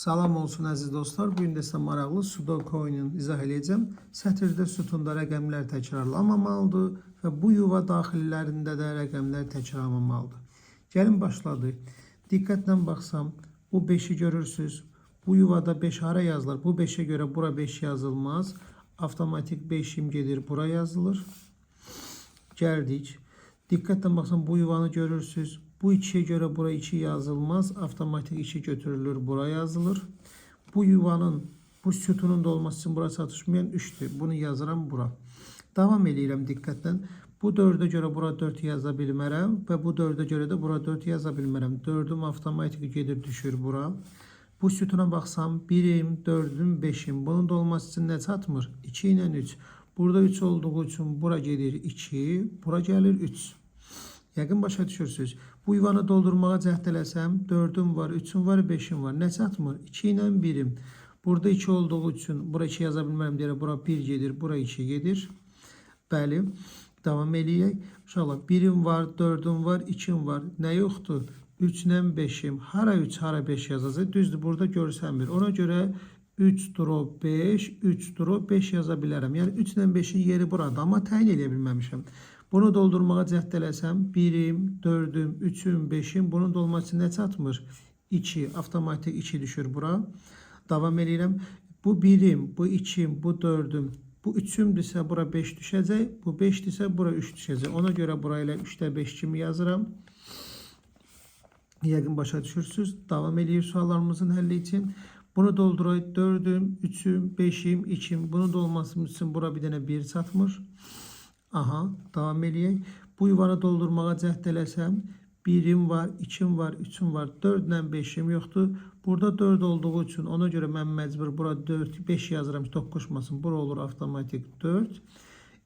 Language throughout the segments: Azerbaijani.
Salam olsun əziz dostlar. Bu gün də sizə maraqlı sudoku oyununu izah edəcəm. Sətirdə sütunda rəqəmlər təkrarlanmamalıdır və bu yuva daxillərində də rəqəmlər təkrarlanmamalıdır. Gəlin başladı. Diqqətlə baxsam, bu 5-i görürsünüz. Bu yuvada 5 hara yazılır? Bu 5'e görə bura 5 yazılmaz. Avtomatik 5'im gedir, bura yazılır. Gəldik. Diqqətlə baxsam, bu yuvanı görürsünüz. Bu 2'ye görə bura 2 yazılmaz. Avtomatik 2 götürülür, bura yazılır. Bu yuvanın, bu sütunun da olması için bura çatışmayan 3'tür. Bunu yazıram bura. Davam edirəm diqqətlə. Bu 4'e görə bura 4 yaza bilmərəm və bu 4'e görə də bura 4 yaza bilmərəm. 4'üm avtomatik gedir, düşür bura. Bu sütuna baxsam 1'im, 4'üm, 5'im. Bunun da olması için nə çatmır? 2 ilə 3. Burada 3 olduğu için bura gedir 2, bura gəlir 3. Yəqin başa düşürsünüz. Bu yuvanı doldurmağa cəhd eləsəm 4'üm var, 3'üm var, 5'im var. Nə çatmır? 2 ilə 1'im. Burada 2 olduğu için bura 2 yaza bilmərəm deyərək bura 1 gedir, bura 2 gedir. Bəli. Davam eləyək. İnşallah 1'im var, 4'üm var, 2'm var. Nə yoxdur? 3 ilə 5'im. Hara 3, hara 5 yazacaq? Düzdür, burada görsənmir. Ona görə 3 drop 5, 3 drop 5 yaza bilərəm. Yəni 3 ilə 5'in yeri burada, amma təyin edə bilməmişəm. Bunu doldurmağa cəhd eləsəm 1'im, 4'üm, 3'üm, 5'im. Bunun dolması için nə çatmır? 2, avtomatik 2 düşür bura. Davam edirəm. Bu 1'im, bu 2'im, bu 4'üm, bu 3'ümdürsə bura 5 düşəcək. Bu 5'dirsə bura 3 düşəcək. Ona görə burayla 3'də 5 kimi yazıram. Yəqin başa düşürsünüz. Davam edir suallarımızın həlli için. Bunu doldurayım. 4'üm, 3'üm, 5'im, 2'im. Bunun dolması için bura bir dənə 1 çatmır. Aha, davam eləyək. Bu yuvanı doldurmağa cəhd eləsəm 1'im var, 2'im var, 3'üm var, 4 ilə 5'im yoxdur. Burada 4 olduğu için ona görə mən məcbur bura 4, 5 yazıram ki, toqquşmasın. Bura olur avtomatik 4.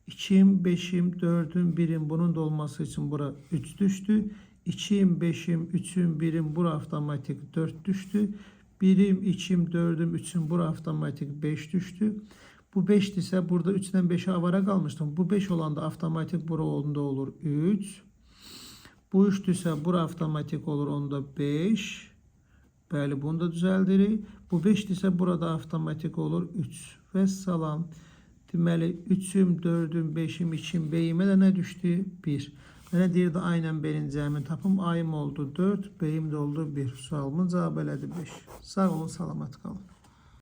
2'im, 5'im, 4'üm, 1'im bunun da olması için bura 3 düştü. 2'im, 5'im, 3'üm, 1'im bura avtomatik 4 düştü. 1'im, 2'im, 4'üm, 3'üm bura avtomatik 5 düştü. Bu 5 ise burada 3'den 5'e avara kalmıştım. Bu 5 olanda avtomatik bura onda olur 3. Bu 3 ise bura avtomatik olur onda 5. Bəli, bunu da düzəldirik. Bu 5 ise burada avtomatik olur 3. Və salam. Deməli 3'üm, 4'üm, 5'im, 2'im, beyime de ne düştü? 1. Mənə deyirdi aynen B'nin cəmini tapım. Ayım oldu 4, beyim de oldu 1. Sualımın cavabı elədi 5. Sağ olun, salamat qalın.